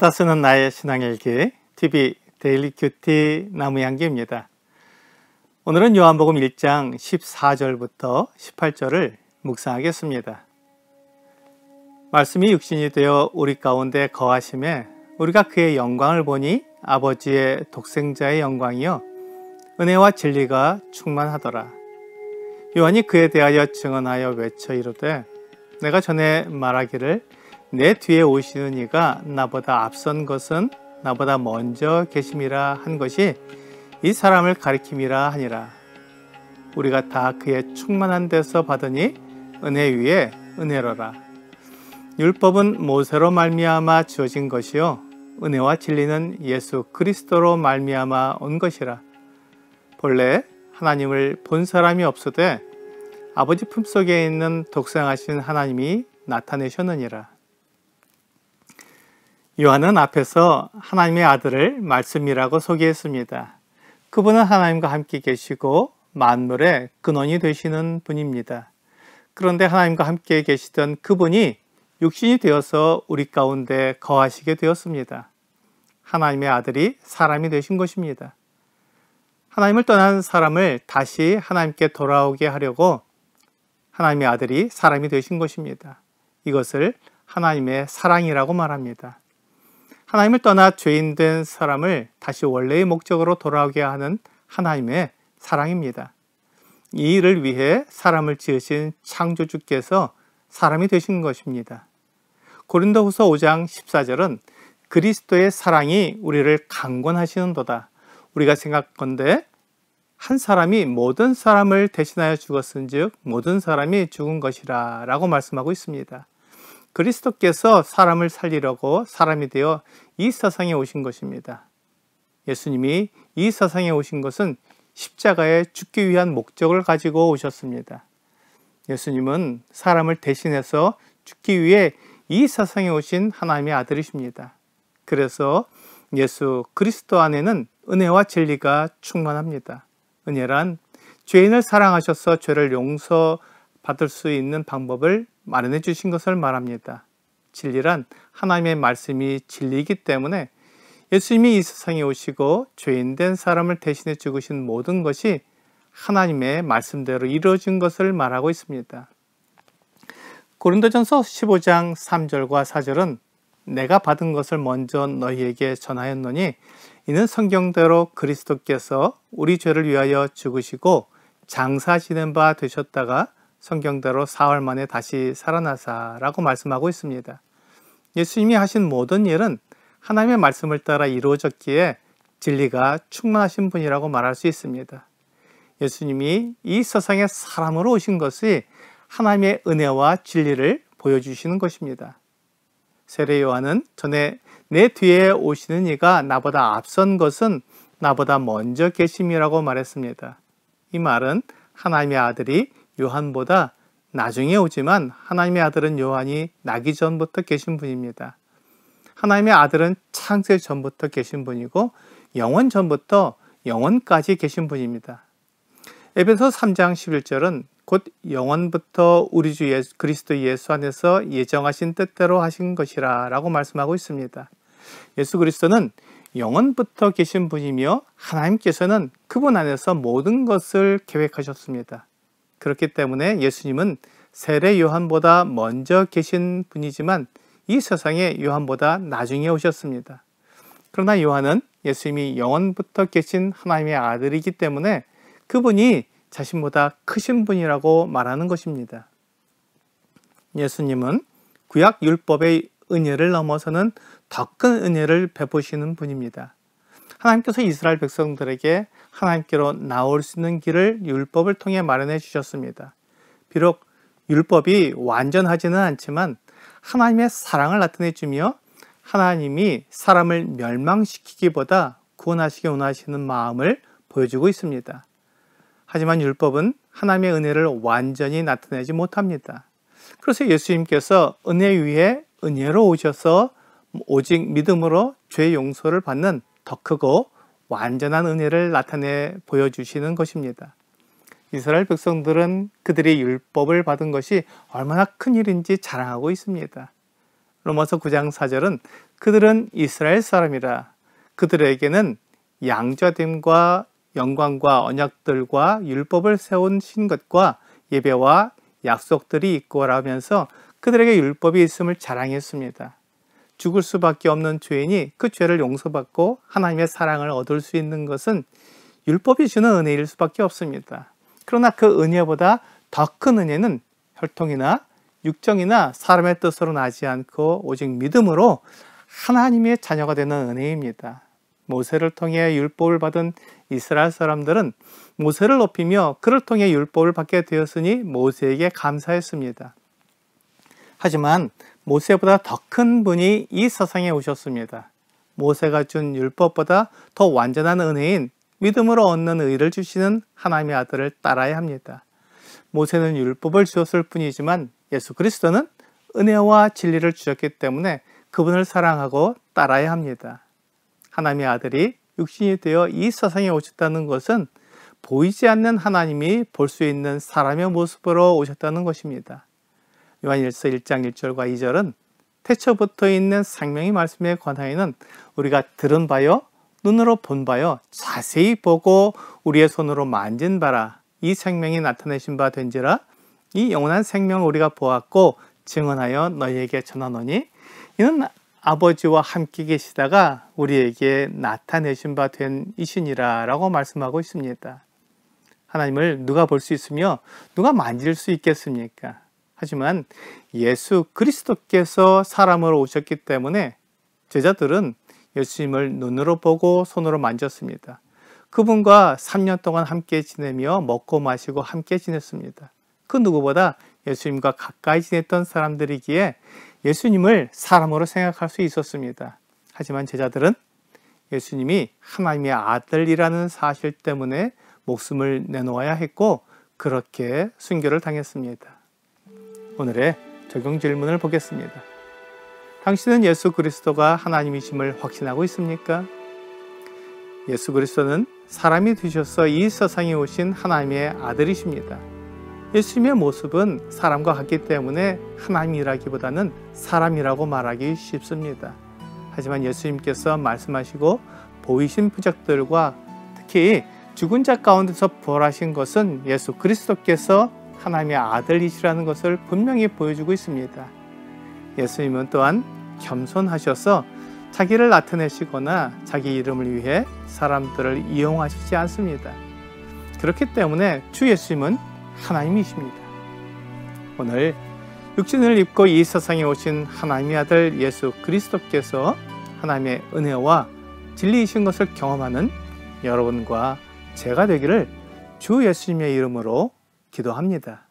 날마다 쓰는 나의 신앙일기 TV 데일리 큐티 나무향기입니다. 오늘은 요한복음 1장 14절부터 18절을 묵상하겠습니다. 말씀이 육신이 되어 우리 가운데 거하심에 우리가 그의 영광을 보니 아버지의 독생자의 영광이요 은혜와 진리가 충만하더라. 요한이 그에 대하여 증언하여 외쳐 이르되 내가 전에 말하기를 내 뒤에 오시는 이가 나보다 앞선 것은 나보다 먼저 계심이라 한 것이 이 사람을 가리킴이라 하니라. 우리가 다 그의 충만한 데서 받으니 은혜 위에 은혜로라. 율법은 모세로 말미암아 주어진 것이요 은혜와 진리는 예수 그리스도로 말미암아 온 것이라. 본래 하나님을 본 사람이 없으되 아버지 품속에 있는 독생하신 하나님이 나타내셨느니라. 요한은 앞에서 하나님의 아들을 말씀이라고 소개했습니다. 그분은 하나님과 함께 계시고 만물의 근원이 되시는 분입니다. 그런데 하나님과 함께 계시던 그분이 육신이 되어서 우리 가운데 거하시게 되었습니다. 하나님의 아들이 사람이 되신 것입니다. 하나님을 떠난 사람을 다시 하나님께 돌아오게 하려고 하나님의 아들이 사람이 되신 것입니다. 이것을 하나님의 사랑이라고 말합니다. 하나님을 떠나 죄인 된 사람을 다시 원래의 목적으로 돌아오게 하는 하나님의 사랑입니다. 이 일을 위해 사람을 지으신 창조주께서 사람이 되신 것입니다. 고린도후서 5장 14절은 그리스도의 사랑이 우리를 강권하시는도다. 우리가 생각건대 한 사람이 모든 사람을 대신하여 죽었은즉 모든 사람이 죽은 것이라 라고 말씀하고 있습니다. 그리스도께서 사람을 살리려고 사람이 되어 이 세상에 오신 것입니다. 예수님이 이 세상에 오신 것은 십자가에 죽기 위한 목적을 가지고 오셨습니다. 예수님은 사람을 대신해서 죽기 위해 이 세상에 오신 하나님의 아들이십니다. 그래서 예수 그리스도 안에는 은혜와 진리가 충만합니다. 은혜란 죄인을 사랑하셔서 죄를 용서받을 수 있는 방법을 마련해 주신 것을 말합니다. 진리란 하나님의 말씀이 진리이기 때문에 예수님이 이 세상에 오시고 죄인 된 사람을 대신해 죽으신 모든 것이 하나님의 말씀대로 이루어진 것을 말하고 있습니다. 고린도전서 15장 3절과 4절은 내가 받은 것을 먼저 너희에게 전하였노니 이는 성경대로 그리스도께서 우리 죄를 위하여 죽으시고 장사 지낸 바 되셨다가 성경대로 사흘 만에 다시 살아나사라고 말씀하고 있습니다. 예수님이 하신 모든 일은 하나님의 말씀을 따라 이루어졌기에 진리가 충만하신 분이라고 말할 수 있습니다. 예수님이 이 세상에 사람으로 오신 것이 하나님의 은혜와 진리를 보여주시는 것입니다. 세례 요한은 전에 내 뒤에 오시는 이가 나보다 앞선 것은 나보다 먼저 계심이라고 말했습니다. 이 말은 하나님의 아들이 요한보다 나중에 오지만 하나님의 아들은 요한이 나기 전부터 계신 분입니다. 하나님의 아들은 창세 전부터 계신 분이고 영원 전부터 영원까지 계신 분입니다. 에베소 3장 11절은 곧 영원부터 우리 주 그리스도 예수 안에서 예정하신 뜻대로 하신 것이라 라고 말씀하고 있습니다. 예수 그리스도는 영원부터 계신 분이며 하나님께서는 그분 안에서 모든 것을 계획하셨습니다. 그렇기 때문에 예수님은 세례 요한보다 먼저 계신 분이지만 이 세상에 요한보다 나중에 오셨습니다. 그러나 요한은 예수님이 영원부터 계신 하나님의 아들이기 때문에 그분이 자신보다 크신 분이라고 말하는 것입니다. 예수님은 구약 율법의 은혜를 넘어서는 더 큰 은혜를 베푸시는 분입니다. 하나님께서 이스라엘 백성들에게 하나님께로 나올 수 있는 길을 율법을 통해 마련해 주셨습니다. 비록 율법이 완전하지는 않지만 하나님의 사랑을 나타내 주며 하나님이 사람을 멸망시키기보다 구원하시기 원하시는 마음을 보여주고 있습니다. 하지만 율법은 하나님의 은혜를 완전히 나타내지 못합니다. 그래서 예수님께서 은혜 위에 은혜로 오셔서 오직 믿음으로 죄 용서를 받는 더 크고 완전한 은혜를 나타내 보여주시는 것입니다. 이스라엘 백성들은 그들이 율법을 받은 것이 얼마나 큰 일인지 자랑하고 있습니다. 로마서 9장 4절은 그들은 이스라엘 사람이라 그들에게는 양자됨과 영광과 언약들과 율법을 세우신 것과 예배와 약속들이 있고 라면서 그들에게 율법이 있음을 자랑했습니다. 죽을 수밖에 없는 죄인이 그 죄를 용서받고 하나님의 사랑을 얻을 수 있는 것은 율법이 주는 은혜일 수밖에 없습니다. 그러나 그 은혜보다 더 큰 은혜는 혈통이나 육정이나 사람의 뜻으로 나지 않고 오직 믿음으로 하나님의 자녀가 되는 은혜입니다. 모세를 통해 율법을 받은 이스라엘 사람들은 모세를 높이며 그를 통해 율법을 받게 되었으니 모세에게 감사했습니다. 하지만 모세보다 더 큰 분이 이 세상에 오셨습니다. 모세가 준 율법보다 더 완전한 은혜인 믿음으로 얻는 의를 주시는 하나님의 아들을 따라야 합니다. 모세는 율법을 주었을 뿐이지만 예수 그리스도는 은혜와 진리를 주셨기 때문에 그분을 사랑하고 따라야 합니다. 하나님의 아들이 육신이 되어 이 세상에 오셨다는 것은 보이지 않는 하나님이 볼 수 있는 사람의 모습으로 오셨다는 것입니다. 요한일서 1장 1절과 2절은 태초부터 있는 생명의 말씀에 관하여는 우리가 들은 바요 눈으로 본 바요 자세히 보고 우리의 손으로 만진 바라 이 생명이 나타내신 바 된지라 이 영원한 생명을 우리가 보았고 증언하여 너희에게 전하노니 이는 아버지와 함께 계시다가 우리에게 나타내신 바 된 이시니라 라고 말씀하고 있습니다. 하나님을 누가 볼 수 있으며 누가 만질 수 있겠습니까? 하지만 예수 그리스도께서 사람으로 오셨기 때문에 제자들은 예수님을 눈으로 보고 손으로 만졌습니다. 그분과 3년 동안 함께 지내며 먹고 마시고 함께 지냈습니다. 그 누구보다 예수님과 가까이 지냈던 사람들이기에 예수님을 사람으로 생각할 수 있었습니다. 하지만 제자들은 예수님이 하나님의 아들이라는 사실 때문에 목숨을 내놓아야 했고 그렇게 순교를 당했습니다. 오늘의 적용 질문을 보겠습니다. 당신은 예수 그리스도가 하나님이심을 확신하고 있습니까? 예수 그리스도는 사람이 되셔서 이 세상에 오신 하나님의 아들이십니다. 예수님의 모습은 사람과 같기 때문에 하나님이라기보다는 사람이라고 말하기 쉽습니다. 하지만 예수님께서 말씀하시고 보이신 표적들과 특히 죽은 자 가운데서 부활하신 것은 예수 그리스도께서 하나님의 아들이시라는 것을 분명히 보여주고 있습니다. 예수님은 또한 겸손하셔서 자기를 나타내시거나 자기 이름을 위해 사람들을 이용하시지 않습니다. 그렇기 때문에 주 예수님은 하나님이십니다. 오늘 육신을 입고 이 세상에 오신 하나님의 아들 예수 그리스도께서 하나님의 은혜와 진리이신 것을 경험하는 여러분과 제가 되기를 주 예수님의 이름으로 기도합니다.